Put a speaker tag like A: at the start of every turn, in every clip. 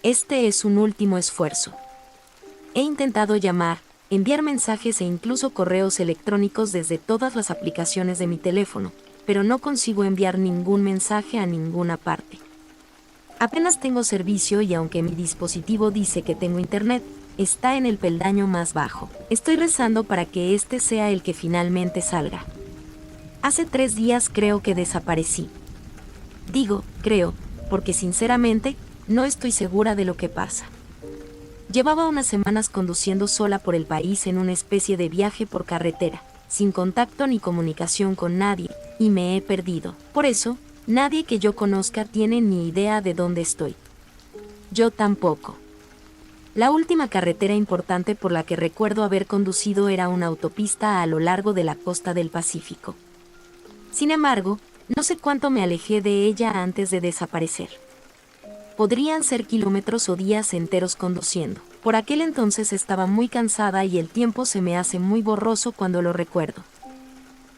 A: Este es un último esfuerzo. He intentado llamar, enviar mensajes e incluso correos electrónicos desde todas las aplicaciones de mi teléfono, pero no consigo enviar ningún mensaje a ninguna parte. Apenas tengo servicio y aunque mi dispositivo dice que tengo internet, está en el peldaño más bajo. Estoy rezando para que este sea el que finalmente salga. Hace 3 días creo que desaparecí. Digo, creo, porque sinceramente, no estoy segura de lo que pasa. Llevaba unas semanas conduciendo sola por el país en una especie de viaje por carretera, sin contacto ni comunicación con nadie, y me he perdido. Por eso, nadie que yo conozca tiene ni idea de dónde estoy. Yo tampoco. La última carretera importante por la que recuerdo haber conducido era una autopista a lo largo de la costa del Pacífico. Sin embargo, no sé cuánto me alejé de ella antes de desaparecer. Podrían ser kilómetros o días enteros conduciendo. Por aquel entonces estaba muy cansada y el tiempo se me hace muy borroso cuando lo recuerdo.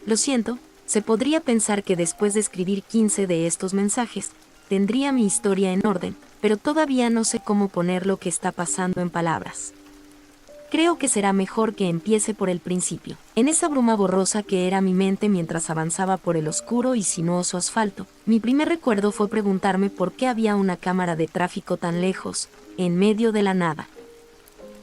A: Lo siento, se podría pensar que después de escribir 15 de estos mensajes, tendría mi historia en orden, pero todavía no sé cómo poner lo que está pasando en palabras. Creo que será mejor que empiece por el principio. En esa bruma borrosa que era mi mente mientras avanzaba por el oscuro y sinuoso asfalto, mi primer recuerdo fue preguntarme por qué había una cámara de tráfico tan lejos, en medio de la nada.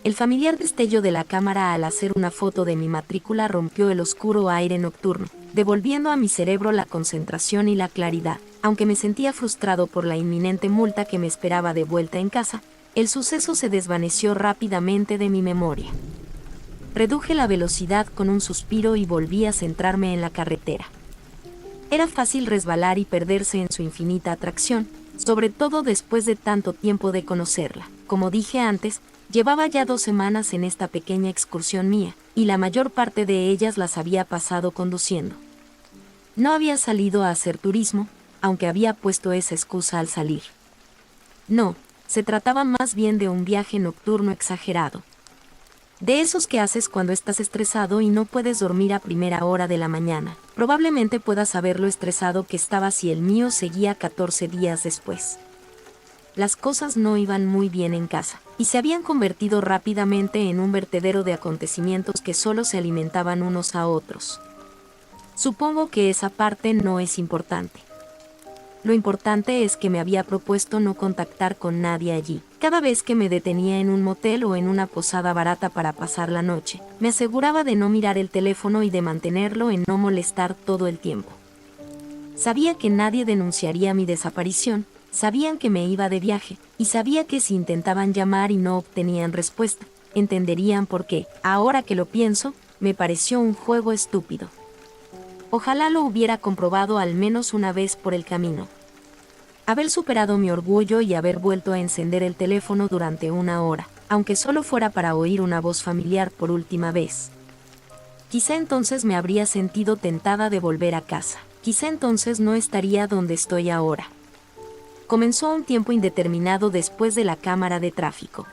A: El familiar destello de la cámara al hacer una foto de mi matrícula rompió el oscuro aire nocturno, devolviendo a mi cerebro la concentración y la claridad. Aunque me sentía frustrado por la inminente multa que me esperaba de vuelta en casa, el suceso se desvaneció rápidamente de mi memoria. Reduje la velocidad con un suspiro y volví a centrarme en la carretera. Era fácil resbalar y perderse en su infinita atracción, sobre todo después de tanto tiempo de conocerla. Como dije antes, llevaba ya 2 semanas en esta pequeña excursión mía, y la mayor parte de ellas las había pasado conduciendo. No había salido a hacer turismo, aunque había puesto esa excusa al salir. No, se trataba más bien de un viaje nocturno exagerado. De esos que haces cuando estás estresado y no puedes dormir a primera hora de la mañana. Probablemente puedas saber lo estresado que estaba si el mío seguía 14 días después. Las cosas no iban muy bien en casa, y se habían convertido rápidamente en un vertedero de acontecimientos que solo se alimentaban unos a otros. Supongo que esa parte no es importante. Lo importante es que me había propuesto no contactar con nadie allí. Cada vez que me detenía en un motel o en una posada barata para pasar la noche, me aseguraba de no mirar el teléfono y de mantenerlo en no molestar todo el tiempo. Sabía que nadie denunciaría mi desaparición, sabían que me iba de viaje, y sabía que si intentaban llamar y no obtenían respuesta, entenderían por qué. Ahora que lo pienso, me pareció un juego estúpido. Ojalá lo hubiera comprobado al menos una vez por el camino. Haber superado mi orgullo y haber vuelto a encender el teléfono durante 1 hora, aunque solo fuera para oír una voz familiar por última vez. Quizá entonces me habría sentido tentada de volver a casa. Quizá entonces no estaría donde estoy ahora. Comenzó un tiempo indeterminado después de la cámara de tráfico.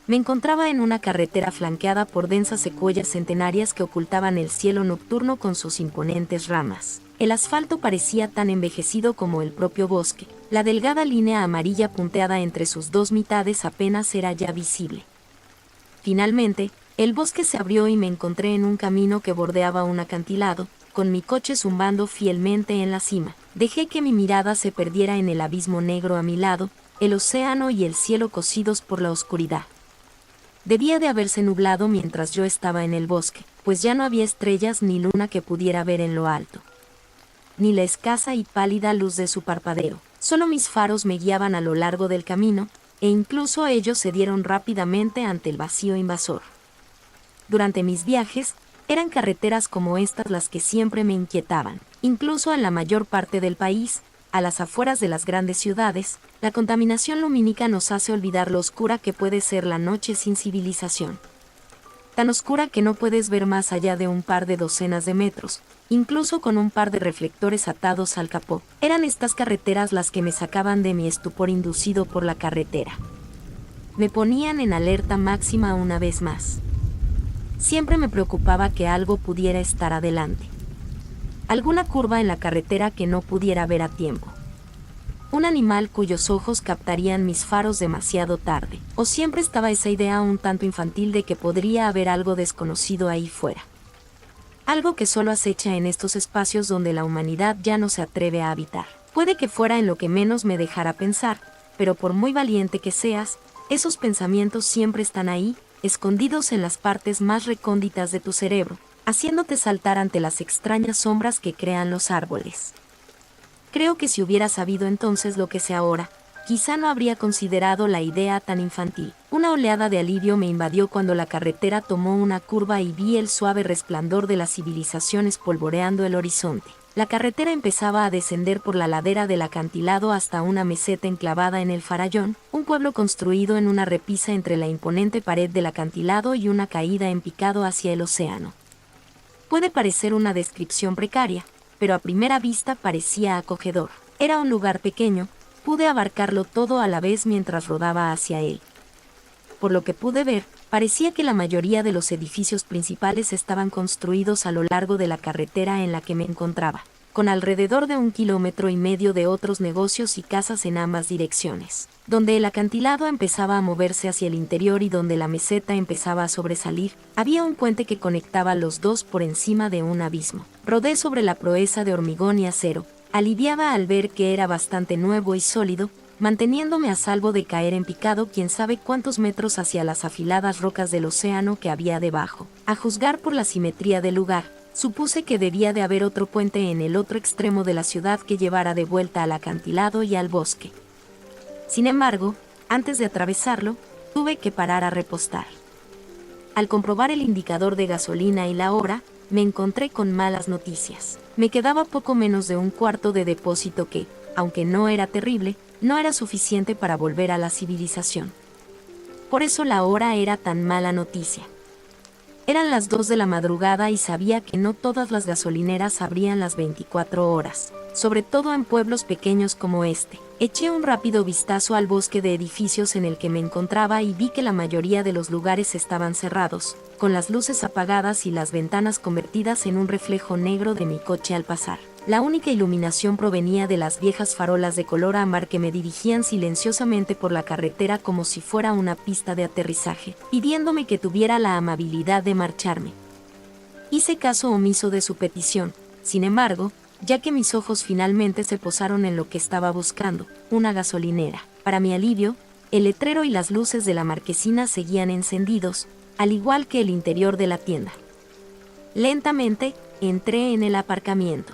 A: Me encontraba en una carretera flanqueada por densas secuoyas centenarias que ocultaban el cielo nocturno con sus imponentes ramas. El asfalto parecía tan envejecido como el propio bosque. La delgada línea amarilla punteada entre sus 2 mitades apenas era ya visible. Finalmente, el bosque se abrió y me encontré en un camino que bordeaba un acantilado, con mi coche zumbando fielmente en la cima. Dejé que mi mirada se perdiera en el abismo negro a mi lado, el océano y el cielo cosidos por la oscuridad. Debía de haberse nublado mientras yo estaba en el bosque, pues ya no había estrellas ni luna que pudiera ver en lo alto. Ni la escasa y pálida luz de su parpadeo. Solo mis faros me guiaban a lo largo del camino, e incluso ellos cedieron rápidamente ante el vacío invasor. Durante mis viajes, eran carreteras como estas las que siempre me inquietaban. Incluso en la mayor parte del país, a las afueras de las grandes ciudades, la contaminación lumínica nos hace olvidar lo oscura que puede ser la noche sin civilización. Tan oscura que no puedes ver más allá de un par de docenas de metros, incluso con un par de reflectores atados al capó. Eran estas carreteras las que me sacaban de mi estupor inducido por la carretera. Me ponían en alerta máxima una vez más. Siempre me preocupaba que algo pudiera estar adelante. Alguna curva en la carretera que no pudiera ver a tiempo. un animal cuyos ojos captarían mis faros demasiado tarde. O siempre estaba esa idea un tanto infantil de que podría haber algo desconocido ahí fuera. Algo que solo acecha en estos espacios donde la humanidad ya no se atreve a habitar. Puede que fuera en lo que menos me dejara pensar, pero por muy valiente que seas, esos pensamientos siempre están ahí, escondidos en las partes más recónditas de tu cerebro, haciéndote saltar ante las extrañas sombras que crean los árboles. Creo que si hubiera sabido entonces lo que sé ahora, quizá no habría considerado la idea tan infantil. Una oleada de alivio me invadió cuando la carretera tomó una curva y vi el suave resplandor de las civilizaciones polvoreando el horizonte. La carretera empezaba a descender por la ladera del acantilado hasta una meseta enclavada en el Farallón, un pueblo construido en una repisa entre la imponente pared del acantilado y una caída en picado hacia el océano. Puede parecer una descripción precaria, pero a primera vista parecía acogedor. Era un lugar pequeño, pude abarcarlo todo a la vez mientras rodaba hacia él. Por lo que pude ver, parecía que la mayoría de los edificios principales estaban construidos a lo largo de la carretera en la que me encontraba, con alrededor de 1,5 kilómetros de otros negocios y casas en ambas direcciones, donde el acantilado empezaba a moverse hacia el interior y donde la meseta empezaba a sobresalir. Había un puente que conectaba los dos por encima de un abismo. Rodé sobre la proeza de hormigón y acero, aliviada al ver que era bastante nuevo y sólido, manteniéndome a salvo de caer en picado quién sabe cuántos metros hacia las afiladas rocas del océano que había debajo. A juzgar por la simetría del lugar, supuse que debía de haber otro puente en el otro extremo de la ciudad que llevara de vuelta al acantilado y al bosque. Sin embargo, antes de atravesarlo, tuve que parar a repostar. Al comprobar el indicador de gasolina y la hora, me encontré con malas noticias. Me quedaba poco menos de un cuarto de depósito que, aunque no era terrible, no era suficiente para volver a la civilización. Por eso la hora era tan mala noticia. Eran las 2 de la madrugada y sabía que no todas las gasolineras abrían las 24 horas, sobre todo en pueblos pequeños como este. Eché un rápido vistazo al bosque de edificios en el que me encontraba y vi que la mayoría de los lugares estaban cerrados, con las luces apagadas y las ventanas convertidas en un reflejo negro de mi coche al pasar. La única iluminación provenía de las viejas farolas de color ámbar que me dirigían silenciosamente por la carretera como si fuera una pista de aterrizaje, pidiéndome que tuviera la amabilidad de marcharme. Hice caso omiso de su petición, sin embargo, ya que mis ojos finalmente se posaron en lo que estaba buscando, una gasolinera. Para mi alivio, el letrero y las luces de la marquesina seguían encendidos, al igual que el interior de la tienda. Lentamente, entré en el aparcamiento.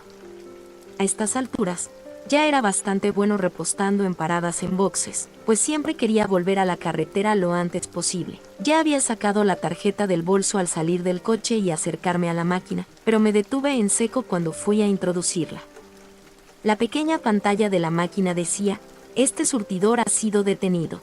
A: A estas alturas, ya era bastante bueno repostando en paradas en boxes, pues siempre quería volver a la carretera lo antes posible. Ya había sacado la tarjeta del bolso al salir del coche y acercarme a la máquina, pero me detuve en seco cuando fui a introducirla. La pequeña pantalla de la máquina decía: "Este surtidor ha sido detenido".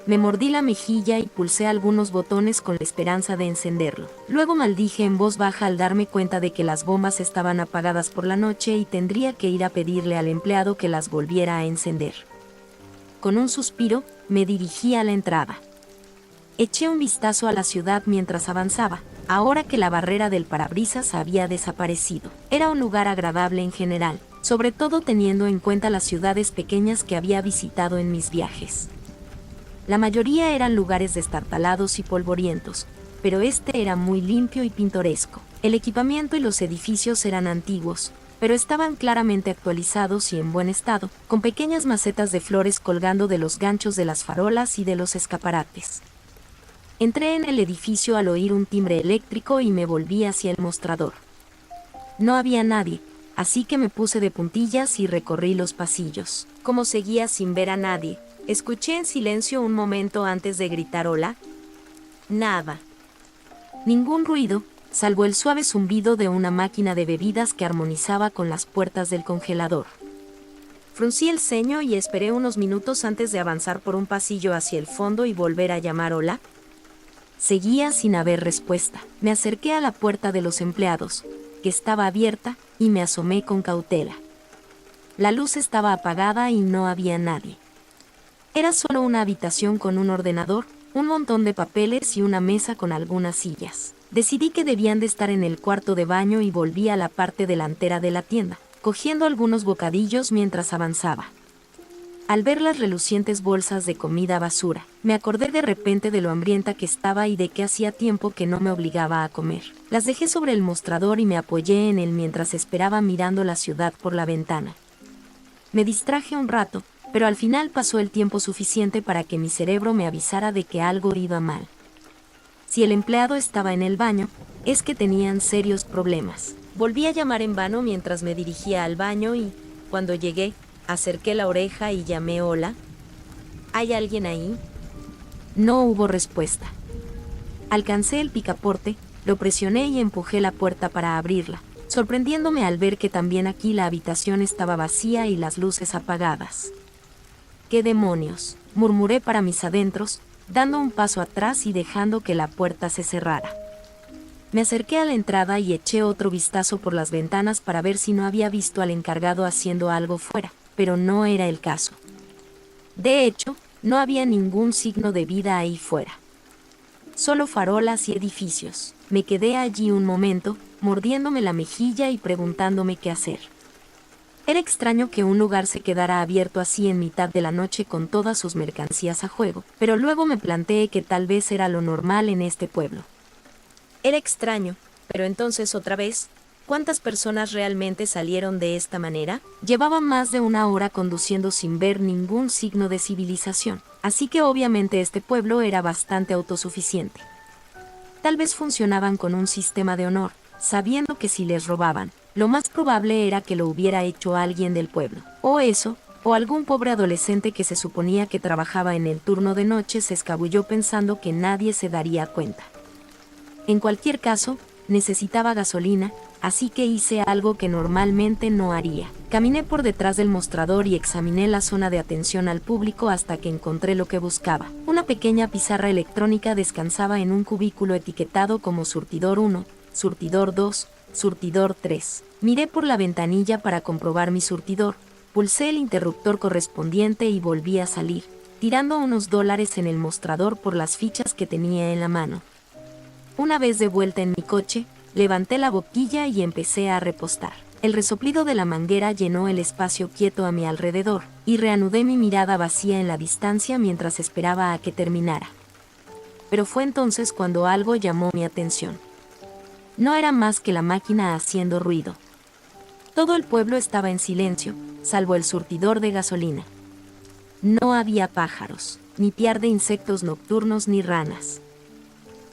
A: Me mordí la mejilla y pulsé algunos botones con la esperanza de encenderlo. Luego maldije en voz baja al darme cuenta de que las bombas estaban apagadas por la noche y tendría que ir a pedirle al empleado que las volviera a encender. Con un suspiro, me dirigí a la entrada. Eché un vistazo a la ciudad mientras avanzaba, ahora que la barrera del parabrisas había desaparecido. Era un lugar agradable en general, sobre todo teniendo en cuenta las ciudades pequeñas que había visitado en mis viajes. La mayoría eran lugares destartalados y polvorientos, pero este era muy limpio y pintoresco. El equipamiento y los edificios eran antiguos, pero estaban claramente actualizados y en buen estado, con pequeñas macetas de flores colgando de los ganchos de las farolas y de los escaparates. Entré en el edificio al oír un timbre eléctrico y me volví hacia el mostrador. No había nadie, así que me puse de puntillas y recorrí los pasillos. Como seguía sin ver a nadie, escuché en silencio un momento antes de gritar hola. Nada. Ningún ruido, salvo el suave zumbido de una máquina de bebidas que armonizaba con las puertas del congelador. Fruncí el ceño y esperé unos minutos antes de avanzar por un pasillo hacia el fondo y volver a llamar hola. Seguía sin haber respuesta. Me acerqué a la puerta de los empleados, que estaba abierta, y me asomé con cautela. La luz estaba apagada y no había nadie. Era solo una habitación con un ordenador, un montón de papeles y una mesa con algunas sillas. Decidí que debían de estar en el cuarto de baño y volví a la parte delantera de la tienda, cogiendo algunos bocadillos mientras avanzaba. al ver las relucientes bolsas de comida basura. Me acordé de repente de lo hambrienta que estaba y de que hacía tiempo que no me obligaba a comer. Las dejé sobre el mostrador y me apoyé en él mientras esperaba mirando la ciudad por la ventana. Me distraje un rato, pero al final pasó el tiempo suficiente para que mi cerebro me avisara de que algo iba mal. Si el empleado estaba en el baño, es que tenían serios problemas. Volví a llamar en vano mientras me dirigía al baño y, cuando llegué, acerqué la oreja y llamé hola. ¿Hay alguien ahí? No hubo respuesta. Alcancé el picaporte, lo presioné y empujé la puerta para abrirla, sorprendiéndome al ver que también aquí la habitación estaba vacía y las luces apagadas. ¡Qué demonios!, murmuré para mis adentros, dando un paso atrás y dejando que la puerta se cerrara. Me acerqué a la entrada y eché otro vistazo por las ventanas para ver si no había visto al encargado haciendo algo fuera, pero no era el caso. De hecho, no había ningún signo de vida ahí fuera. Solo farolas y edificios. Me quedé allí un momento, mordiéndome la mejilla y preguntándome qué hacer. Era extraño que un lugar se quedara abierto así en mitad de la noche con todas sus mercancías a juego, pero luego me planteé que tal vez era lo normal en este pueblo. Era extraño, pero entonces otra vez, ¿cuántas personas realmente salieron de esta manera? Llevaba más de una hora conduciendo sin ver ningún signo de civilización, así que obviamente este pueblo era bastante autosuficiente. Tal vez funcionaban con un sistema de honor, sabiendo que si les robaban, lo más probable era que lo hubiera hecho alguien del pueblo. O eso, o algún pobre adolescente que se suponía que trabajaba en el turno de noche se escabulló pensando que nadie se daría cuenta. En cualquier caso, necesitaba gasolina, así que hice algo que normalmente no haría. Caminé por detrás del mostrador y examiné la zona de atención al público hasta que encontré lo que buscaba. Una pequeña pizarra electrónica descansaba en un cubículo etiquetado como surtidor 1, surtidor 2, surtidor 3. Miré por la ventanilla para comprobar mi surtidor, pulsé el interruptor correspondiente y volví a salir, tirando unos dólares en el mostrador por las fichas que tenía en la mano. Una vez de vuelta en mi coche, levanté la boquilla y empecé a repostar. El resoplido de la manguera llenó el espacio quieto a mi alrededor, y reanudé mi mirada vacía en la distancia mientras esperaba a que terminara. Pero fue entonces cuando algo llamó mi atención. No era más que la máquina haciendo ruido. Todo el pueblo estaba en silencio, salvo el surtidor de gasolina. No había pájaros, ni piar de insectos nocturnos ni ranas.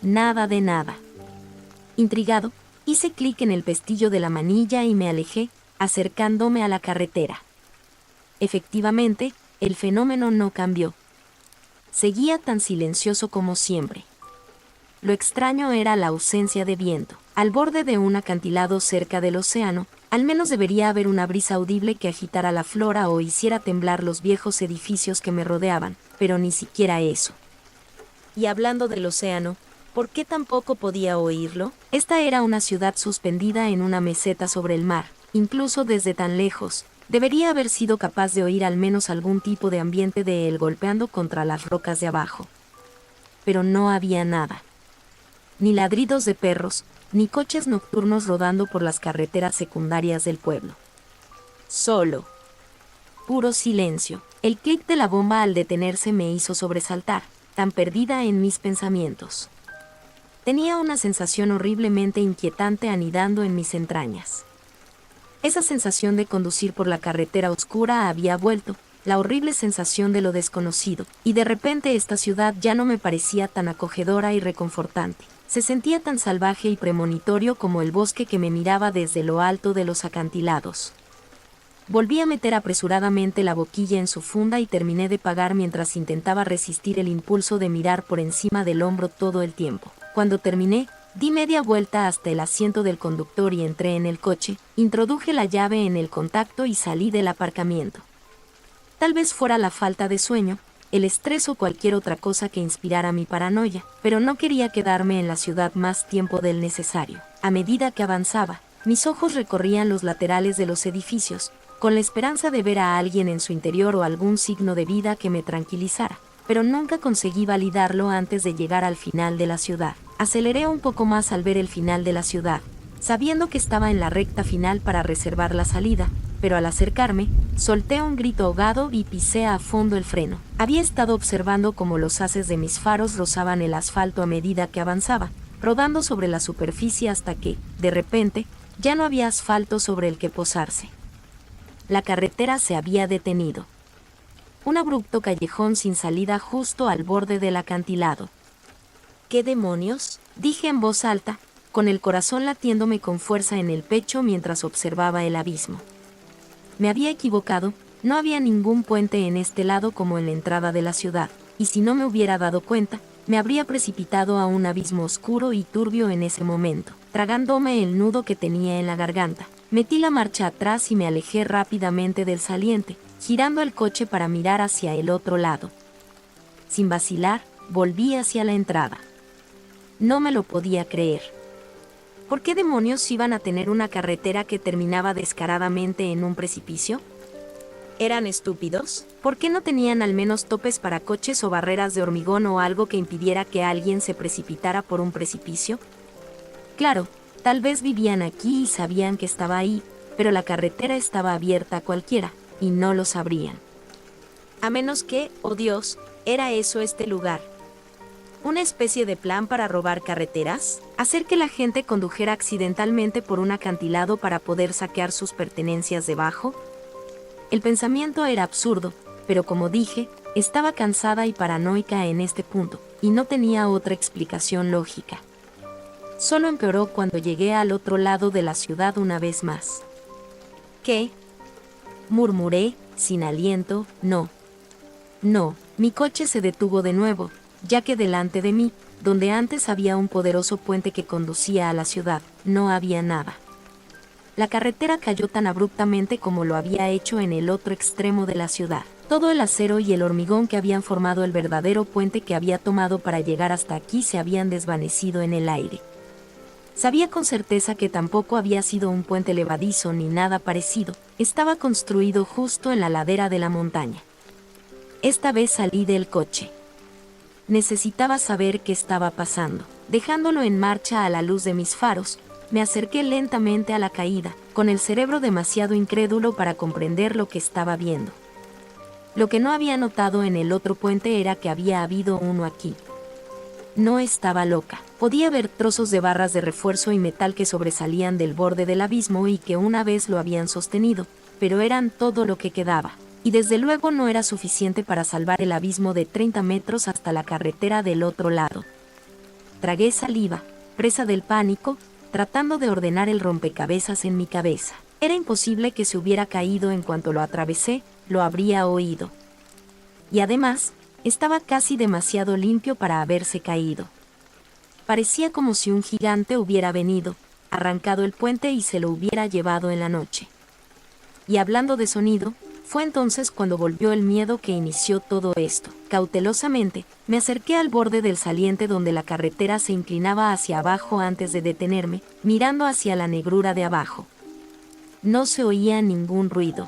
A: Nada de nada. Intrigado, hice clic en el pestillo de la manilla y me alejé, acercándome a la carretera. Efectivamente, el fenómeno no cambió. Seguía tan silencioso como siempre. Lo extraño era la ausencia de viento. Al borde de un acantilado cerca del océano, al menos debería haber una brisa audible que agitara la flora o hiciera temblar los viejos edificios que me rodeaban, pero ni siquiera eso. Y hablando del océano, ¿por qué tampoco podía oírlo? Esta era una ciudad suspendida en una meseta sobre el mar. Incluso desde tan lejos, debería haber sido capaz de oír al menos algún tipo de ambiente de él golpeando contra las rocas de abajo. Pero no había nada. Ni ladridos de perros, ni coches nocturnos rodando por las carreteras secundarias del pueblo. Solo. Puro silencio. El clic de la bomba al detenerse me hizo sobresaltar, tan perdida en mis pensamientos. Tenía una sensación horriblemente inquietante anidando en mis entrañas. Esa sensación de conducir por la carretera oscura había vuelto, la horrible sensación de lo desconocido, y de repente esta ciudad ya no me parecía tan acogedora y reconfortante. Se sentía tan salvaje y premonitorio como el bosque que me miraba desde lo alto de los acantilados. Volví a meter apresuradamente la boquilla en su funda y terminé de pagar mientras intentaba resistir el impulso de mirar por encima del hombro todo el tiempo. Cuando terminé, di media vuelta hasta el asiento del conductor y entré en el coche, introduje la llave en el contacto y salí del aparcamiento. Tal vez fuera la falta de sueño, el estrés o cualquier otra cosa que inspirara mi paranoia, pero no quería quedarme en la ciudad más tiempo del necesario. A medida que avanzaba, mis ojos recorrían los laterales de los edificios, con la esperanza de ver a alguien en su interior o algún signo de vida que me tranquilizara, pero nunca conseguí validarlo antes de llegar al final de la ciudad. Aceleré un poco más al ver el final de la ciudad, sabiendo que estaba en la recta final para reservar la salida, pero al acercarme, solté un grito ahogado y pisé a fondo el freno. Había estado observando cómo los haces de mis faros rozaban el asfalto a medida que avanzaba, rodando sobre la superficie hasta que, de repente, ya no había asfalto sobre el que posarse. La carretera se había detenido. Un abrupto callejón sin salida justo al borde del acantilado. ¿Qué demonios?, dije en voz alta, con el corazón latiéndome con fuerza en el pecho mientras observaba el abismo. Me había equivocado, no había ningún puente en este lado como en la entrada de la ciudad, y si no me hubiera dado cuenta, me habría precipitado a un abismo oscuro y turbio en ese momento, tragándome el nudo que tenía en la garganta. Metí la marcha atrás y me alejé rápidamente del saliente, girando el coche para mirar hacia el otro lado. Sin vacilar, volví hacia la entrada. No me lo podía creer. ¿Por qué demonios iban a tener una carretera que terminaba descaradamente en un precipicio? ¿Eran estúpidos? ¿Por qué no tenían al menos topes para coches o barreras de hormigón o algo que impidiera que alguien se precipitara por un precipicio? Claro, tal vez vivían aquí y sabían que estaba ahí, pero la carretera estaba abierta a cualquiera, y no lo sabrían. A menos que, oh Dios, ¿era eso este lugar? ¿Una especie de plan para robar carreteras? ¿Hacer que la gente condujera accidentalmente por un acantilado para poder saquear sus pertenencias debajo? El pensamiento era absurdo, pero como dije, estaba cansada y paranoica en este punto, y no tenía otra explicación lógica. Solo empeoró cuando llegué al otro lado de la ciudad una vez más. ¿Qué?, murmuré, sin aliento. No, mi coche se detuvo de nuevo, ya que delante de mí, donde antes había un poderoso puente que conducía a la ciudad, no había nada. La carretera cayó tan abruptamente como lo había hecho en el otro extremo de la ciudad. Todo el acero y el hormigón que habían formado el verdadero puente que había tomado para llegar hasta aquí se habían desvanecido en el aire. Sabía con certeza que tampoco había sido un puente levadizo ni nada parecido, estaba construido justo en la ladera de la montaña. Esta vez salí del coche. Necesitaba saber qué estaba pasando. Dejándolo en marcha a la luz de mis faros, me acerqué lentamente a la caída, con el cerebro demasiado incrédulo para comprender lo que estaba viendo. Lo que no había notado en el otro puente era que había habido uno aquí. No estaba loca. Podía ver trozos de barras de refuerzo y metal que sobresalían del borde del abismo y que una vez lo habían sostenido, pero eran todo lo que quedaba. Y desde luego no era suficiente para salvar el abismo de 30 metros hasta la carretera del otro lado. Tragué saliva, presa del pánico, tratando de ordenar el rompecabezas en mi cabeza. Era imposible que se hubiera caído en cuanto lo atravesé, lo habría oído. Y además, estaba casi demasiado limpio para haberse caído. Parecía como si un gigante hubiera venido, arrancado el puente y se lo hubiera llevado en la noche. Y hablando de sonido, fue entonces cuando volvió el miedo que inició todo esto. Cautelosamente, me acerqué al borde del saliente donde la carretera se inclinaba hacia abajo antes de detenerme, mirando hacia la negrura de abajo. No se oía ningún ruido.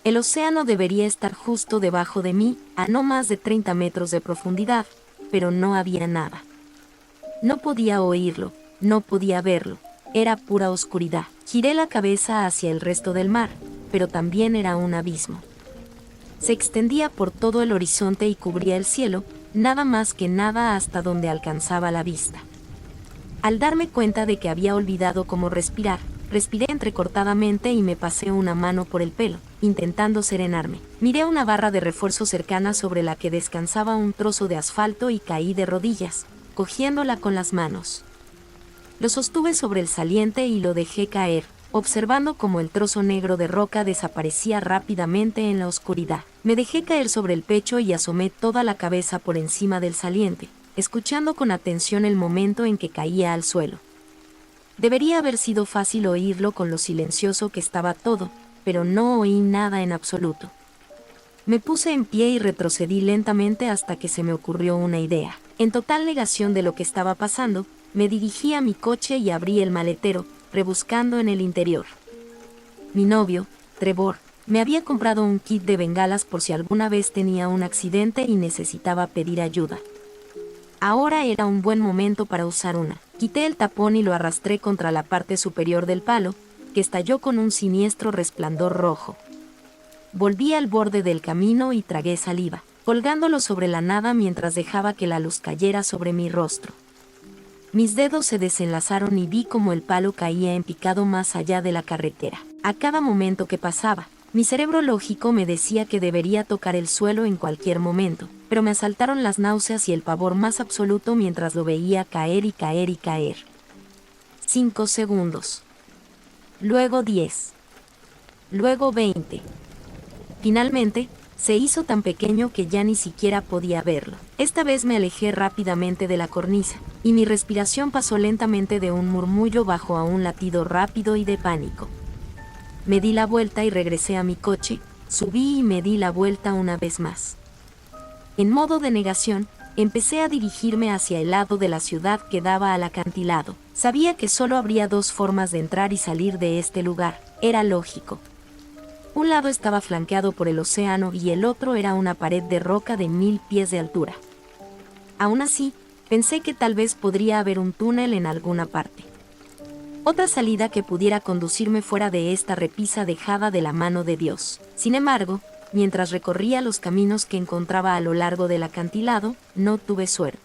A: El océano debería estar justo debajo de mí, a no más de 30 metros de profundidad, pero no había nada. No podía oírlo, no podía verlo, era pura oscuridad. Giré la cabeza hacia el resto del mar, pero también era un abismo. Se extendía por todo el horizonte y cubría el cielo, nada más que nada hasta donde alcanzaba la vista. Al darme cuenta de que había olvidado cómo respirar, respiré entrecortadamente y me pasé una mano por el pelo, intentando serenarme. Miré una barra de refuerzo cercana sobre la que descansaba un trozo de asfalto y caí de rodillas, cogiéndola con las manos. Lo sostuve sobre el saliente y lo dejé caer, observando cómo el trozo negro de roca desaparecía rápidamente en la oscuridad. Me dejé caer sobre el pecho y asomé toda la cabeza por encima del saliente, escuchando con atención el momento en que caía al suelo. Debería haber sido fácil oírlo con lo silencioso que estaba todo, pero no oí nada en absoluto. Me puse en pie y retrocedí lentamente hasta que se me ocurrió una idea. En total negación de lo que estaba pasando, me dirigí a mi coche y abrí el maletero, rebuscando en el interior. Mi novio, Trevor, me había comprado un kit de bengalas por si alguna vez tenía un accidente y necesitaba pedir ayuda. Ahora era un buen momento para usar una. Quité el tapón y lo arrastré contra la parte superior del palo, que estalló con un siniestro resplandor rojo. Volví al borde del camino y tragué saliva, colgándolo sobre la nada mientras dejaba que la luz cayera sobre mi rostro. Mis dedos se desenlazaron y vi cómo el palo caía en picado más allá de la carretera. A cada momento que pasaba, mi cerebro lógico me decía que debería tocar el suelo en cualquier momento, pero me asaltaron las náuseas y el pavor más absoluto mientras lo veía caer y caer y caer. 5 segundos. Luego 10. Luego 20. Finalmente, se hizo tan pequeño que ya ni siquiera podía verlo. Esta vez me alejé rápidamente de la cornisa, y mi respiración pasó lentamente de un murmullo bajo a un latido rápido y de pánico. Me di la vuelta y regresé a mi coche, subí y me di la vuelta una vez más. En modo de negación, empecé a dirigirme hacia el lado de la ciudad que daba al acantilado. Sabía que solo habría dos formas de entrar y salir de este lugar, era lógico. Un lado estaba flanqueado por el océano y el otro era una pared de roca de 1000 pies de altura. Aún así, pensé que tal vez podría haber un túnel en alguna parte. Otra salida que pudiera conducirme fuera de esta repisa dejada de la mano de Dios. Sin embargo, mientras recorría los caminos que encontraba a lo largo del acantilado, no tuve suerte.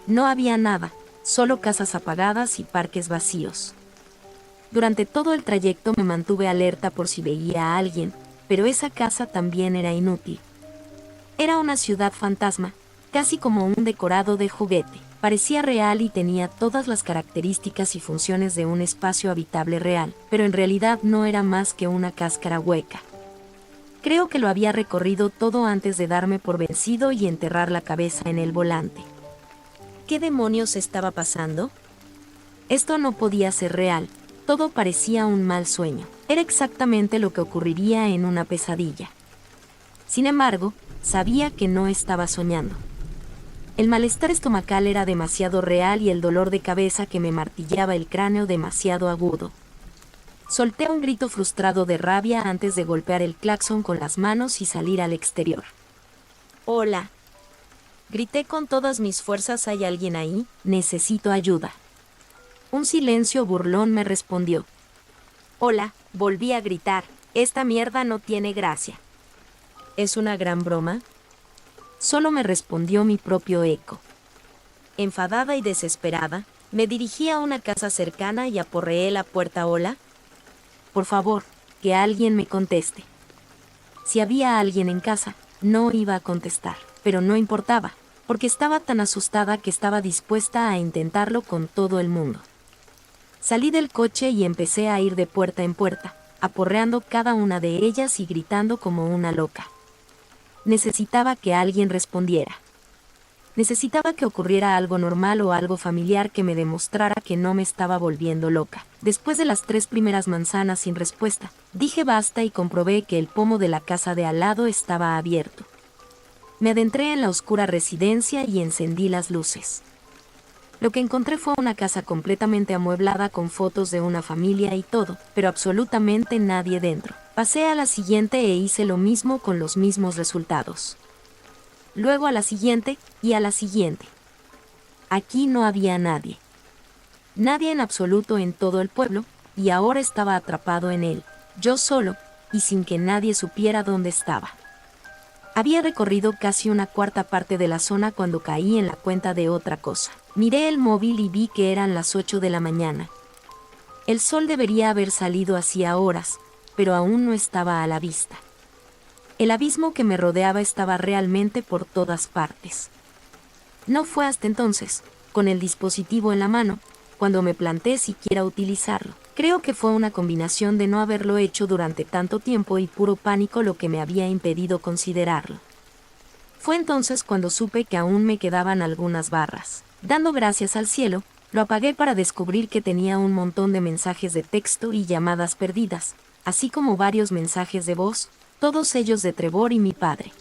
A: No había nada, solo casas apagadas y parques vacíos. Durante todo el trayecto me mantuve alerta por si veía a alguien, pero esa casa también era inútil. Era una ciudad fantasma, casi como un decorado de juguete. Parecía real y tenía todas las características y funciones de un espacio habitable real, pero en realidad no era más que una cáscara hueca. Creo que lo había recorrido todo antes de darme por vencido y enterrar la cabeza en el volante. ¿Qué demonios estaba pasando? Esto no podía ser real, todo parecía un mal sueño. Era exactamente lo que ocurriría en una pesadilla. Sin embargo, sabía que no estaba soñando. El malestar estomacal era demasiado real y el dolor de cabeza que me martillaba el cráneo demasiado agudo. Solté un grito frustrado de rabia antes de golpear el claxon con las manos y salir al exterior. «Hola». Grité con todas mis fuerzas. ¿Hay alguien ahí? Necesito ayuda. Un silencio burlón me respondió. «Hola», volví a gritar. «Esta mierda no tiene gracia». ¿Es una gran broma? Solo me respondió mi propio eco. Enfadada y desesperada, me dirigí a una casa cercana y aporreé la puerta. «Hola». Por favor, que alguien me conteste. Si había alguien en casa, no iba a contestar, pero no importaba, porque estaba tan asustada que estaba dispuesta a intentarlo con todo el mundo. Salí del coche y empecé a ir de puerta en puerta, aporreando cada una de ellas y gritando como una loca. Necesitaba que alguien respondiera. Necesitaba que ocurriera algo normal o algo familiar que me demostrara que no me estaba volviendo loca. Después de las 3 primeras manzanas sin respuesta, dije basta y comprobé que el pomo de la casa de al lado estaba abierto. Me adentré en la oscura residencia y encendí las luces. Lo que encontré fue una casa completamente amueblada con fotos de una familia y todo, pero absolutamente nadie dentro. Pasé a la siguiente e hice lo mismo con los mismos resultados. Luego a la siguiente y a la siguiente. Aquí no había nadie. Nadie en absoluto en todo el pueblo, y ahora estaba atrapado en él, yo solo, y sin que nadie supiera dónde estaba. Había recorrido casi una cuarta parte de la zona cuando caí en la cuenta de otra cosa. Miré el móvil y vi que eran las 8 de la mañana. El sol debería haber salido hacía horas, pero aún no estaba a la vista. El abismo que me rodeaba estaba realmente por todas partes. No fue hasta entonces, con el dispositivo en la mano, cuando me planteé siquiera utilizarlo. Creo que fue una combinación de no haberlo hecho durante tanto tiempo y puro pánico lo que me había impedido considerarlo. Fue entonces cuando supe que aún me quedaban algunas barras. Dando gracias al cielo, lo apagué para descubrir que tenía un montón de mensajes de texto y llamadas perdidas, así como varios mensajes de voz, todos ellos de Trevor y mi padre.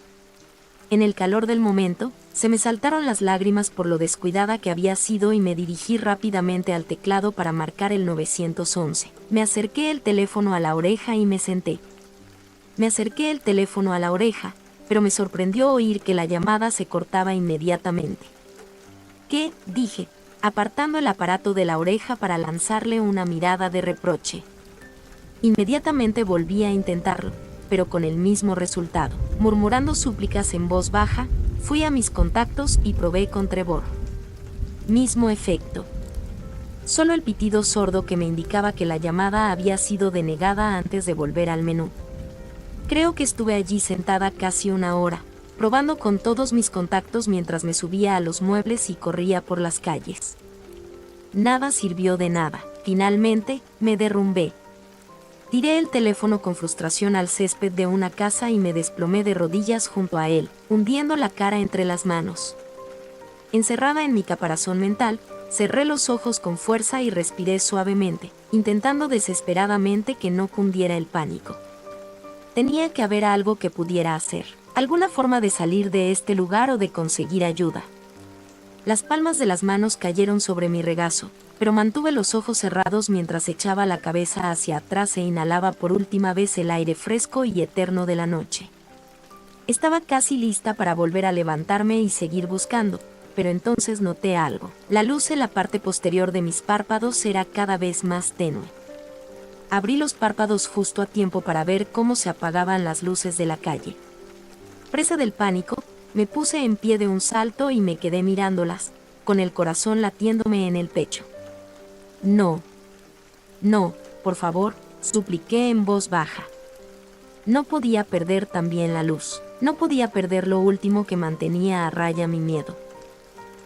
A: En el calor del momento, se me saltaron las lágrimas por lo descuidada que había sido y me dirigí rápidamente al teclado para marcar el 911. Me acerqué el teléfono a la oreja y me senté. Me acerqué el teléfono a la oreja, pero me sorprendió oír que la llamada se cortaba inmediatamente. ¿Qué?, dije, apartando el aparato de la oreja para lanzarle una mirada de reproche. Inmediatamente volví a intentarlo, pero con el mismo resultado. Murmurando súplicas en voz baja, fui a mis contactos y probé con Trevor. Mismo efecto. Solo el pitido sordo que me indicaba que la llamada había sido denegada antes de volver al menú. Creo que estuve allí sentada casi una hora, probando con todos mis contactos mientras me subía a los muebles y corría por las calles. Nada sirvió de nada. Finalmente, me derrumbé. Tiré el teléfono con frustración al césped de una casa y me desplomé de rodillas junto a él, hundiendo la cara entre las manos. Encerrada en mi caparazón mental, cerré los ojos con fuerza y respiré suavemente, intentando desesperadamente que no cundiera el pánico. Tenía que haber algo que pudiera hacer, alguna forma de salir de este lugar o de conseguir ayuda. Las palmas de las manos cayeron sobre mi regazo, pero mantuve los ojos cerrados mientras echaba la cabeza hacia atrás e inhalaba por última vez el aire fresco y eterno de la noche. Estaba casi lista para volver a levantarme y seguir buscando, pero entonces noté algo. La luz en la parte posterior de mis párpados era cada vez más tenue. Abrí los párpados justo a tiempo para ver cómo se apagaban las luces de la calle. Presa del pánico, me puse en pie de un salto y me quedé mirándolas, con el corazón latiéndome en el pecho. No, por favor, supliqué en voz baja. No podía perder también la luz, no podía perder lo último que mantenía a raya mi miedo.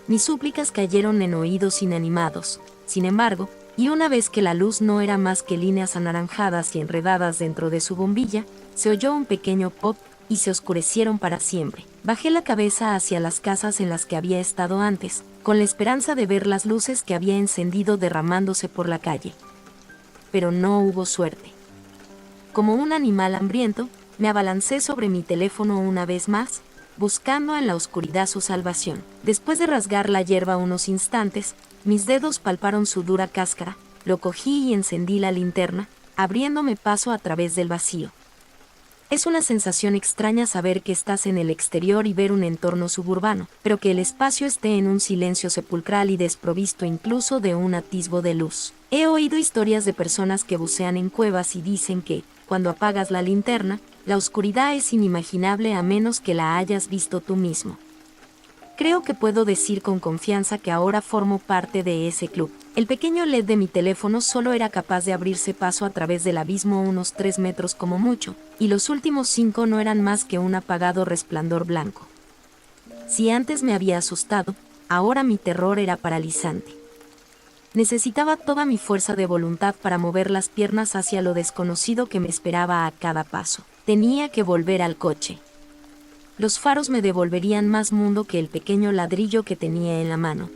A: Mis súplicas cayeron en oídos inanimados, sin embargo, y una vez que la luz no era más que líneas anaranjadas y enredadas dentro de su bombilla, se oyó un pequeño pop y se oscurecieron para siempre. Bajé la cabeza hacia las casas en las que había estado antes, con la esperanza de ver las luces que había encendido derramándose por la calle. Pero no hubo suerte. Como un animal hambriento, me abalancé sobre mi teléfono una vez más, buscando en la oscuridad su salvación. Después de rasgar la hierba unos instantes, mis dedos palparon su dura cáscara, lo cogí y encendí la linterna, abriéndome paso a través del vacío. Es una sensación extraña saber que estás en el exterior y ver un entorno suburbano, pero que el espacio esté en un silencio sepulcral y desprovisto incluso de un atisbo de luz. He oído historias de personas que bucean en cuevas y dicen que, cuando apagas la linterna, la oscuridad es inimaginable a menos que la hayas visto tú mismo. Creo que puedo decir con confianza que ahora formo parte de ese club. El pequeño LED de mi teléfono solo era capaz de abrirse paso a través del abismo unos 3 metros como mucho, y los últimos 5 no eran más que un apagado resplandor blanco. Si antes me había asustado, ahora mi terror era paralizante. Necesitaba toda mi fuerza de voluntad para mover las piernas hacia lo desconocido que me esperaba a cada paso. Tenía que volver al coche. Los faros me devolverían más mundo que el pequeño ladrillo que tenía en la mano.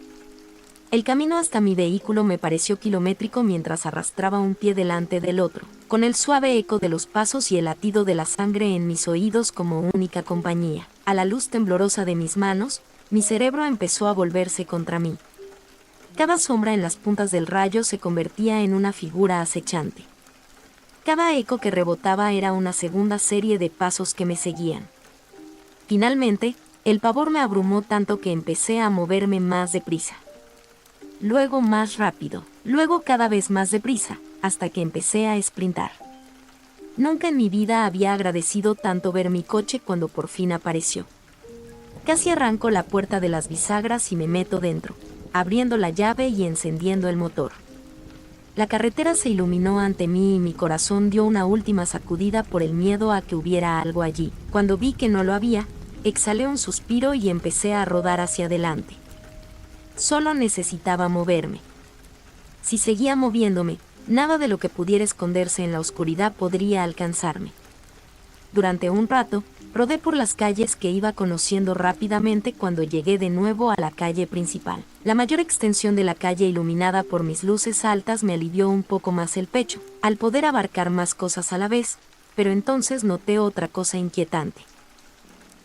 A: El camino hasta mi vehículo me pareció kilométrico mientras arrastraba un pie delante del otro, con el suave eco de los pasos y el latido de la sangre en mis oídos como única compañía. A la luz temblorosa de mis manos, mi cerebro empezó a volverse contra mí. Cada sombra en las puntas del rayo se convertía en una figura acechante. Cada eco que rebotaba era una segunda serie de pasos que me seguían. Finalmente, el pavor me abrumó tanto que empecé a moverme más deprisa. Luego más rápido, luego cada vez más deprisa, hasta que empecé a sprintar. Nunca en mi vida había agradecido tanto ver mi coche cuando por fin apareció. Casi arranco la puerta de las bisagras y me meto dentro, abriendo la llave y encendiendo el motor. La carretera se iluminó ante mí y mi corazón dio una última sacudida por el miedo a que hubiera algo allí. Cuando vi que no lo había, exhalé un suspiro y empecé a rodar hacia adelante. Solo necesitaba moverme. Si seguía moviéndome, nada de lo que pudiera esconderse en la oscuridad podría alcanzarme. Durante un rato, rodé por las calles que iba conociendo rápidamente cuando llegué de nuevo a la calle principal. La mayor extensión de la calle iluminada por mis luces altas me alivió un poco más el pecho, al poder abarcar más cosas a la vez, pero entonces noté otra cosa inquietante.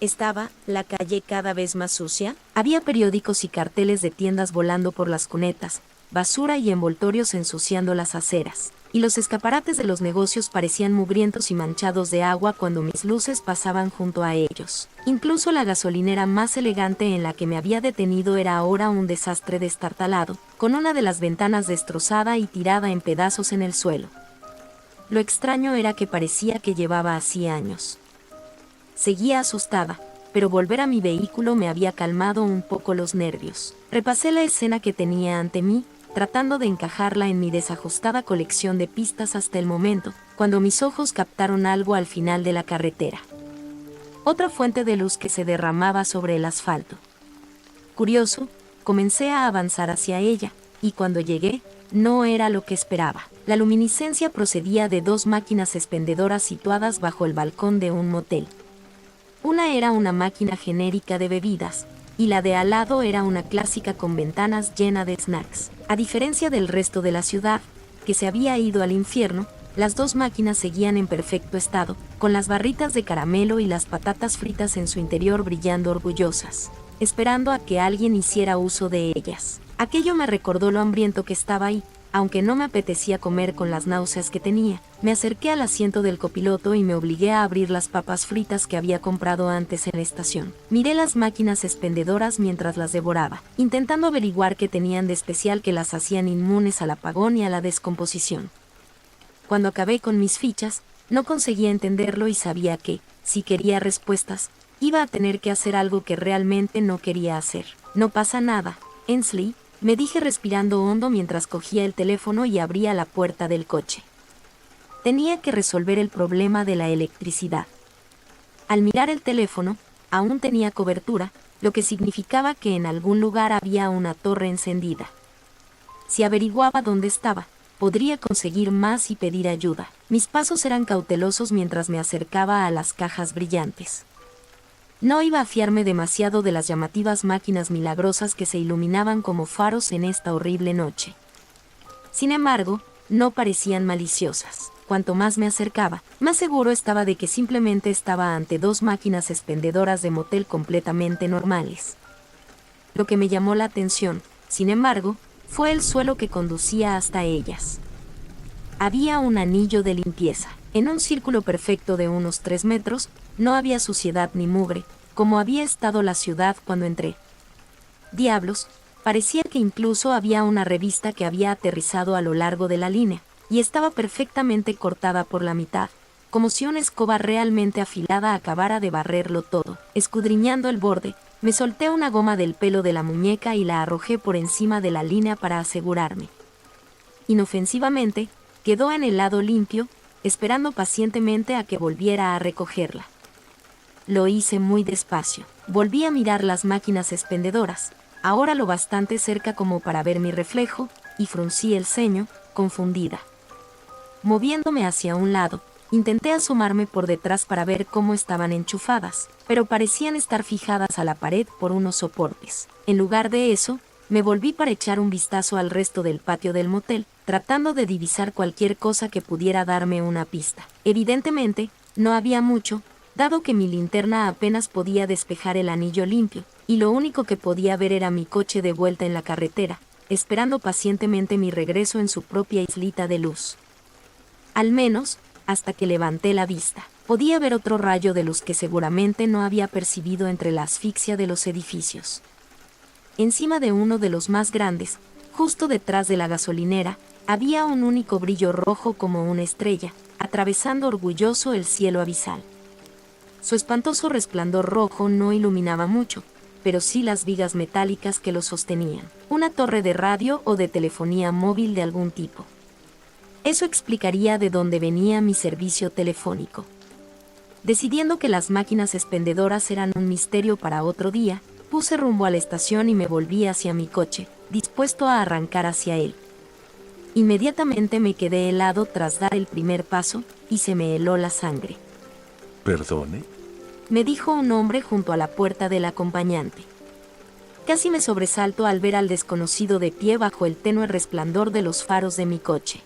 A: ¿Estaba la calle cada vez más sucia? Había periódicos y carteles de tiendas volando por las cunetas, basura y envoltorios ensuciando las aceras, y los escaparates de los negocios parecían mugrientos y manchados de agua cuando mis luces pasaban junto a ellos. Incluso la gasolinera más elegante en la que me había detenido era ahora un desastre destartalado, con una de las ventanas destrozada y tirada en pedazos en el suelo. Lo extraño era que parecía que llevaba así años. Seguía asustada, pero volver a mi vehículo me había calmado un poco los nervios. Repasé la escena que tenía ante mí, tratando de encajarla en mi desajustada colección de pistas hasta el momento, cuando mis ojos captaron algo al final de la carretera. Otra fuente de luz que se derramaba sobre el asfalto. Curioso, comencé a avanzar hacia ella, y cuando llegué, no era lo que esperaba. La luminiscencia procedía de dos máquinas expendedoras situadas bajo el balcón de un motel. Una era una máquina genérica de bebidas, y la de al lado era una clásica con ventanas llena de snacks. A diferencia del resto de la ciudad, que se había ido al infierno, las dos máquinas seguían en perfecto estado, con las barritas de caramelo y las patatas fritas en su interior brillando orgullosas, esperando a que alguien hiciera uso de ellas. Aquello me recordó lo hambriento que estaba ahí. Aunque no me apetecía comer con las náuseas que tenía, me acerqué al asiento del copiloto y me obligué a abrir las papas fritas que había comprado antes en la estación. Miré las máquinas expendedoras mientras las devoraba, intentando averiguar qué tenían de especial que las hacían inmunes al apagón y a la descomposición. Cuando acabé con mis fichas, no conseguía entenderlo y sabía que, si quería respuestas, iba a tener que hacer algo que realmente no quería hacer. No pasa nada, Ensley, me dije respirando hondo mientras cogía el teléfono y abría la puerta del coche. Tenía que resolver el problema de la electricidad. Al mirar el teléfono, aún tenía cobertura, lo que significaba que en algún lugar había una torre encendida. Si averiguaba dónde estaba, podría conseguir más y pedir ayuda. Mis pasos eran cautelosos mientras me acercaba a las cajas brillantes. No iba a fiarme demasiado de las llamativas máquinas milagrosas que se iluminaban como faros en esta horrible noche. Sin embargo, no parecían maliciosas. Cuanto más me acercaba, más seguro estaba de que simplemente estaba ante dos máquinas expendedoras de motel completamente normales. Lo que me llamó la atención, sin embargo, fue el suelo que conducía hasta ellas. Había un anillo de limpieza. En un círculo perfecto de unos 3 metros, no había suciedad ni mugre, como había estado la ciudad cuando entré. Diablos, parecía que incluso había una revista que había aterrizado a lo largo de la línea, y estaba perfectamente cortada por la mitad, como si una escoba realmente afilada acabara de barrerlo todo. Escudriñando el borde, me solté una goma del pelo de la muñeca y la arrojé por encima de la línea para asegurarme. Inofensivamente, quedó en el lado limpio, esperando pacientemente a que volviera a recogerla. Lo hice muy despacio. Volví a mirar las máquinas expendedoras, ahora lo bastante cerca como para ver mi reflejo, y fruncí el ceño, confundida. Moviéndome hacia un lado, intenté asomarme por detrás para ver cómo estaban enchufadas, pero parecían estar fijadas a la pared por unos soportes. En lugar de eso, me volví para echar un vistazo al resto del patio del motel, tratando de divisar cualquier cosa que pudiera darme una pista. Evidentemente, no había mucho, dado que mi linterna apenas podía despejar el anillo limpio, y lo único que podía ver era mi coche de vuelta en la carretera, esperando pacientemente mi regreso en su propia islita de luz. Al menos, hasta que levanté la vista, podía ver otro rayo de luz que seguramente no había percibido entre la asfixia de los edificios. Encima de uno de los más grandes, justo detrás de la gasolinera, había un único brillo rojo como una estrella, atravesando orgulloso el cielo abisal. Su espantoso resplandor rojo no iluminaba mucho, pero sí las vigas metálicas que lo sostenían. Una torre de radio o de telefonía móvil de algún tipo. Eso explicaría de dónde venía mi servicio telefónico. Decidiendo que las máquinas expendedoras eran un misterio para otro día, puse rumbo a la estación y me volví hacia mi coche, dispuesto a arrancar hacia él. Inmediatamente me quedé helado tras dar el primer paso, y se me heló la sangre.
B: ¿Perdone?
A: Me dijo un hombre junto a la puerta del acompañante. Casi me sobresalto al ver al desconocido de pie bajo el tenue resplandor de los faros de mi coche.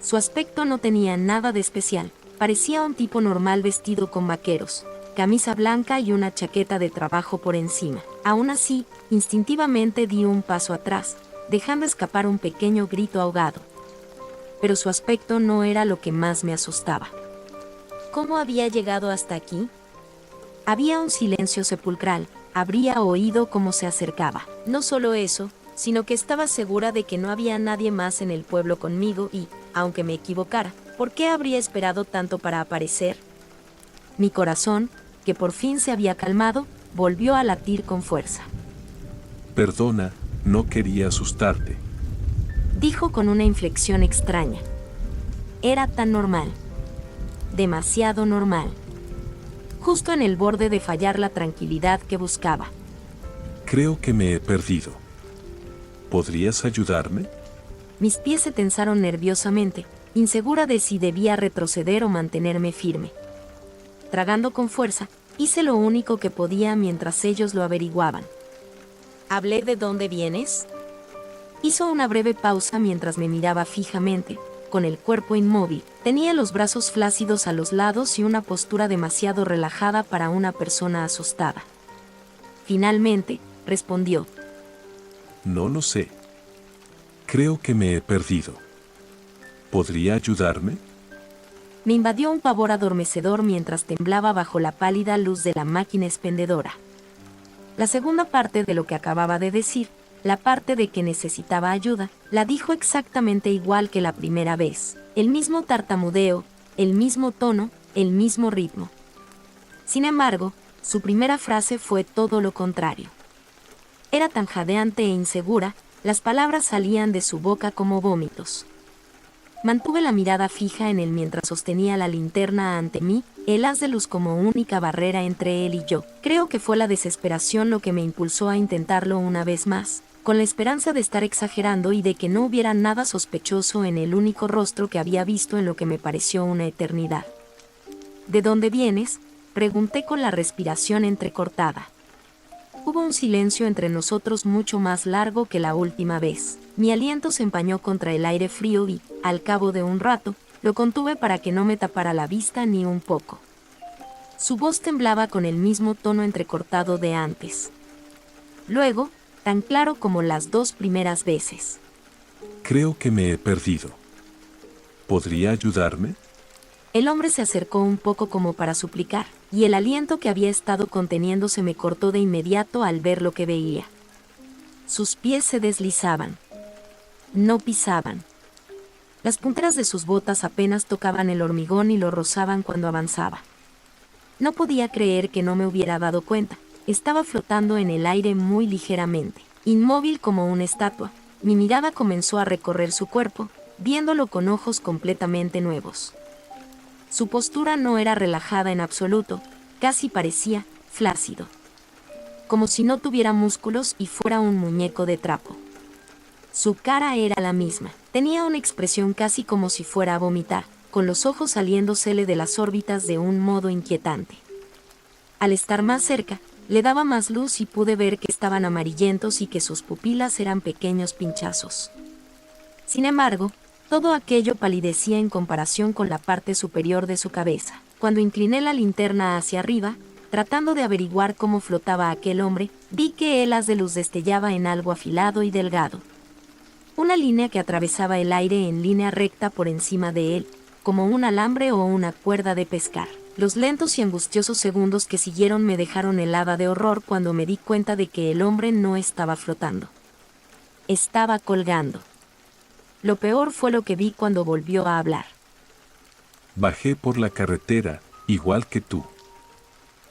A: Su aspecto no tenía nada de especial, parecía un tipo normal vestido con vaqueros, camisa blanca y una chaqueta de trabajo por encima. Aún así, instintivamente di un paso atrás, dejando escapar un pequeño grito ahogado. Pero su aspecto no era lo que más me asustaba. ¿Cómo había llegado hasta aquí? Había un silencio sepulcral, habría oído cómo se acercaba. No solo eso, sino que estaba segura de que no había nadie más en el pueblo conmigo y, aunque me equivocara, ¿Por qué habría esperado tanto para aparecer? Mi corazón, que por fin se había calmado, volvió a latir con fuerza.
B: Perdona, no quería asustarte.
A: Dijo con una inflexión extraña. Era tan normal. Demasiado normal. Justo en el borde de fallar la tranquilidad que buscaba.
B: Creo que me he perdido. ¿Podrías ayudarme?
A: Mis pies se tensaron nerviosamente, insegura de si debía retroceder o mantenerme firme. Tragando con fuerza, hice lo único que podía mientras ellos lo averiguaban. ¿Hablé de dónde vienes? Hizo una breve pausa mientras me miraba fijamente, con el cuerpo inmóvil. Tenía los brazos flácidos a los lados y una postura demasiado relajada para una persona asustada. Finalmente, respondió.
B: No lo sé. Creo que me he perdido. ¿Podría ayudarme?
A: Me invadió un pavor adormecedor mientras temblaba bajo la pálida luz de la máquina expendedora. La segunda parte de lo que acababa de decir, la parte de que necesitaba ayuda, la dijo exactamente igual que la primera vez. El mismo tartamudeo, el mismo tono, el mismo ritmo. Sin embargo, su primera frase fue todo lo contrario. Era tan jadeante e insegura, las palabras salían de su boca como vómitos. Mantuve la mirada fija en él mientras sostenía la linterna ante mí, el haz de luz como única barrera entre él y yo. Creo que fue la desesperación lo que me impulsó a intentarlo una vez más, con la esperanza de estar exagerando y de que no hubiera nada sospechoso en el único rostro que había visto en lo que me pareció una eternidad. ¿De dónde vienes?, pregunté con la respiración entrecortada. Hubo un silencio entre nosotros mucho más largo que la última vez. Mi aliento se empañó contra el aire frío y, al cabo de un rato, lo contuve para que no me tapara la vista ni un poco. Su voz temblaba con el mismo tono entrecortado de antes. Luego, tan claro como las dos primeras veces.
B: Creo que me he perdido. ¿Podría ayudarme?
A: El hombre se acercó un poco como para suplicar, y el aliento que había estado conteniendo se me cortó de inmediato al ver lo que veía. Sus pies se deslizaban. No pisaban. Las punteras de sus botas apenas tocaban el hormigón y lo rozaban cuando avanzaba. No podía creer que no me hubiera dado cuenta. Estaba flotando en el aire muy ligeramente, inmóvil como una estatua. Mi mirada comenzó a recorrer su cuerpo, viéndolo con ojos completamente nuevos. Su postura no era relajada en absoluto, casi parecía flácido. Como si no tuviera músculos y fuera un muñeco de trapo. Su cara era la misma. Tenía una expresión casi como si fuera a vomitar, con los ojos saliéndosele de las órbitas de un modo inquietante. Al estar más cerca, le daba más luz y pude ver que estaban amarillentos y que sus pupilas eran pequeños pinchazos. Sin embargo, todo aquello palidecía en comparación con la parte superior de su cabeza. Cuando incliné la linterna hacia arriba, tratando de averiguar cómo flotaba aquel hombre, vi que el haz de luz destellaba en algo afilado y delgado. Una línea que atravesaba el aire en línea recta por encima de él, como un alambre o una cuerda de pescar. Los lentos y angustiosos segundos que siguieron me dejaron helada de horror cuando me di cuenta de que el hombre no estaba flotando. Estaba colgando. Lo peor fue lo que vi cuando volvió a hablar.
B: Bajé por la carretera, igual que tú.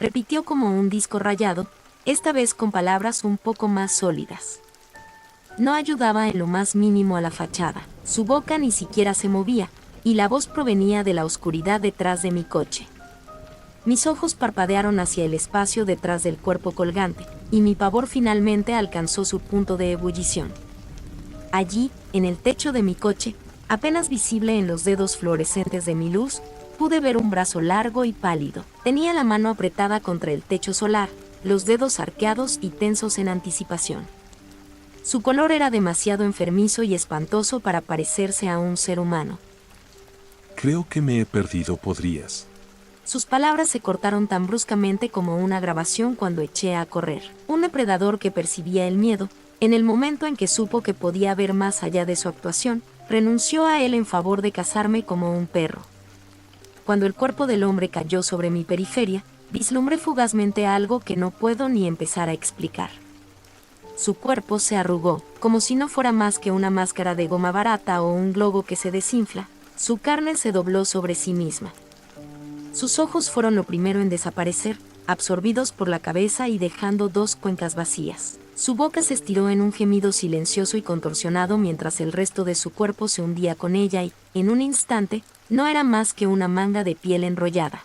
A: Repitió como un disco rayado, esta vez con palabras un poco más sólidas. No ayudaba en lo más mínimo a la fachada. Su boca ni siquiera se movía, y la voz provenía de la oscuridad detrás de mi coche. Mis ojos parpadearon hacia el espacio detrás del cuerpo colgante, y mi pavor finalmente alcanzó su punto de ebullición. Allí, en el techo de mi coche, apenas visible en los dedos fluorescentes de mi luz, pude ver un brazo largo y pálido. Tenía la mano apretada contra el techo solar, los dedos arqueados y tensos en anticipación. Su color era demasiado enfermizo y espantoso para parecerse a un ser humano.
B: Creo que me he perdido, ¿podrías?
A: Sus palabras se cortaron tan bruscamente como una grabación cuando eché a correr. Un depredador que percibía el miedo, en el momento en que supo que podía ver más allá de su actuación, renunció a él en favor de cazarme como un perro. Cuando el cuerpo del hombre cayó sobre mi periferia, vislumbré fugazmente algo que no puedo ni empezar a explicar. Su cuerpo se arrugó, como si no fuera más que una máscara de goma barata o un globo que se desinfla. Su carne se dobló sobre sí misma. Sus ojos fueron lo primero en desaparecer, absorbidos por la cabeza y dejando dos cuencas vacías. Su boca se estiró en un gemido silencioso y contorsionado mientras el resto de su cuerpo se hundía con ella y, en un instante, no era más que una manga de piel enrollada.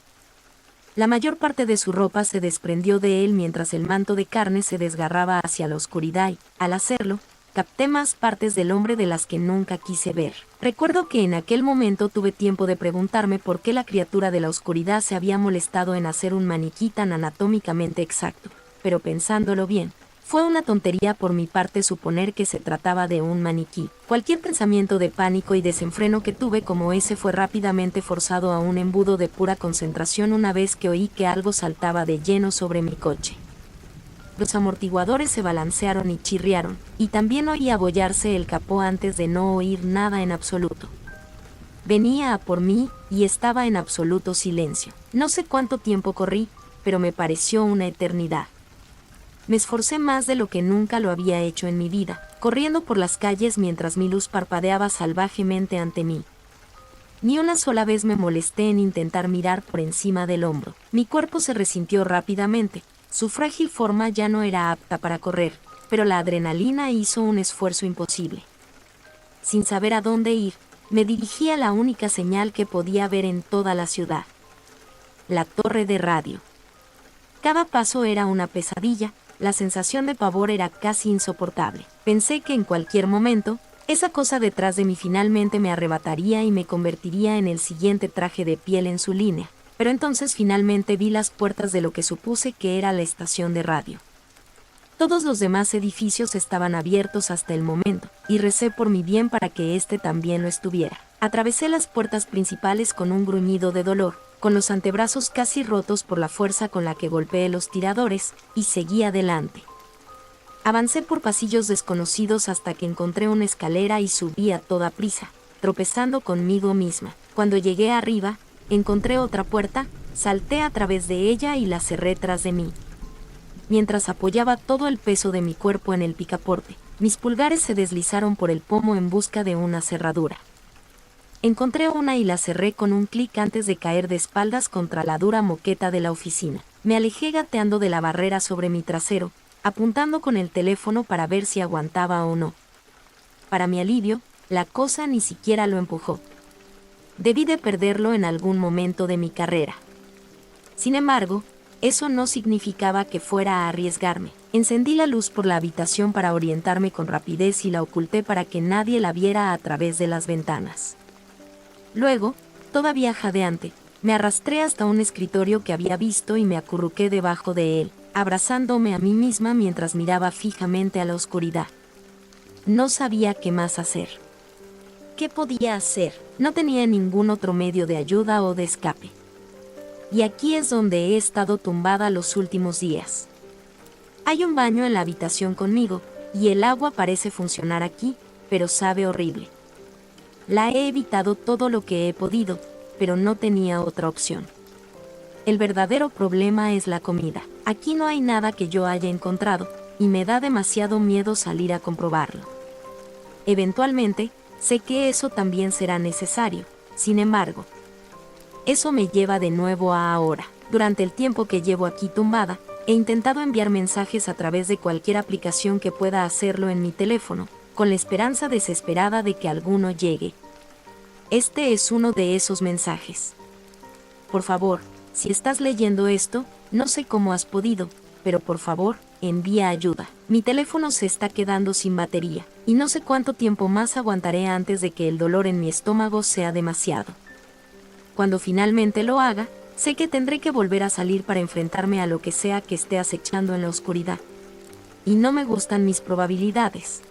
A: La mayor parte de su ropa se desprendió de él mientras el manto de carne se desgarraba hacia la oscuridad y, al hacerlo, capté más partes del hombre de las que nunca quise ver. Recuerdo que en aquel momento tuve tiempo de preguntarme por qué la criatura de la oscuridad se había molestado en hacer un maniquí tan anatómicamente exacto, pero pensándolo bien, fue una tontería por mi parte suponer que se trataba de un maniquí. Cualquier pensamiento de pánico y desenfreno que tuve como ese fue rápidamente forzado a un embudo de pura concentración una vez que oí que algo saltaba de lleno sobre mi coche. Los amortiguadores se balancearon y chirriaron, y también oí abollarse el capó antes de no oír nada en absoluto. Venía a por mí, y estaba en absoluto silencio. No sé cuánto tiempo corrí, pero me pareció una eternidad. Me esforcé más de lo que nunca lo había hecho en mi vida, corriendo por las calles mientras mi luz parpadeaba salvajemente ante mí. Ni una sola vez me molesté en intentar mirar por encima del hombro. Mi cuerpo se resintió rápidamente. Su frágil forma ya no era apta para correr, pero la adrenalina hizo un esfuerzo imposible. Sin saber a dónde ir, me dirigí a la única señal que podía ver en toda la ciudad: la torre de radio. Cada paso era una pesadilla. La sensación de pavor era casi insoportable. Pensé que en cualquier momento, esa cosa detrás de mí finalmente me arrebataría y me convertiría en el siguiente traje de piel en su línea. Pero entonces finalmente vi las puertas de lo que supuse que era la estación de radio. Todos los demás edificios estaban abiertos hasta el momento, y recé por mi bien para que éste también lo estuviera. Atravesé las puertas principales con un gruñido de dolor, con los antebrazos casi rotos por la fuerza con la que golpeé los tiradores, y seguí adelante. Avancé por pasillos desconocidos hasta que encontré una escalera y subí a toda prisa, tropezando conmigo misma. Cuando llegué arriba, encontré otra puerta, salté a través de ella y la cerré tras de mí. Mientras apoyaba todo el peso de mi cuerpo en el picaporte, mis pulgares se deslizaron por el pomo en busca de una cerradura. Encontré una y la cerré con un clic antes de caer de espaldas contra la dura moqueta de la oficina. Me alejé gateando de la barrera sobre mi trasero, apuntando con el teléfono para ver si aguantaba o no. Para mi alivio, la cosa ni siquiera lo empujó. Debí de perderlo en algún momento de mi carrera. Sin embargo, eso no significaba que fuera a arriesgarme. Encendí la luz por la habitación para orientarme con rapidez y la oculté para que nadie la viera a través de las ventanas. Luego, todavía jadeante, me arrastré hasta un escritorio que había visto y me acurruqué debajo de él, abrazándome a mí misma mientras miraba fijamente a la oscuridad. No sabía qué más hacer. ¿Qué podía hacer? No tenía ningún otro medio de ayuda o de escape. Y aquí es donde he estado tumbada los últimos días. Hay un baño en la habitación conmigo, y el agua parece funcionar aquí, pero sabe horrible. La he evitado todo lo que he podido, pero no tenía otra opción. El verdadero problema es la comida. Aquí no hay nada que yo haya encontrado, y me da demasiado miedo salir a comprobarlo. Eventualmente, sé que eso también será necesario. Sin embargo, eso me lleva de nuevo a ahora. Durante el tiempo que llevo aquí tumbada, he intentado enviar mensajes a través de cualquier aplicación que pueda hacerlo en mi teléfono, con la esperanza desesperada de que alguno llegue. Este es uno de esos mensajes. Por favor, si estás leyendo esto, no sé cómo has podido, pero por favor, envía ayuda. Mi teléfono se está quedando sin batería, y no sé cuánto tiempo más aguantaré antes de que el dolor en mi estómago sea demasiado. Cuando finalmente lo haga, sé que tendré que volver a salir para enfrentarme a lo que sea que esté acechando en la oscuridad. Y no me gustan mis probabilidades.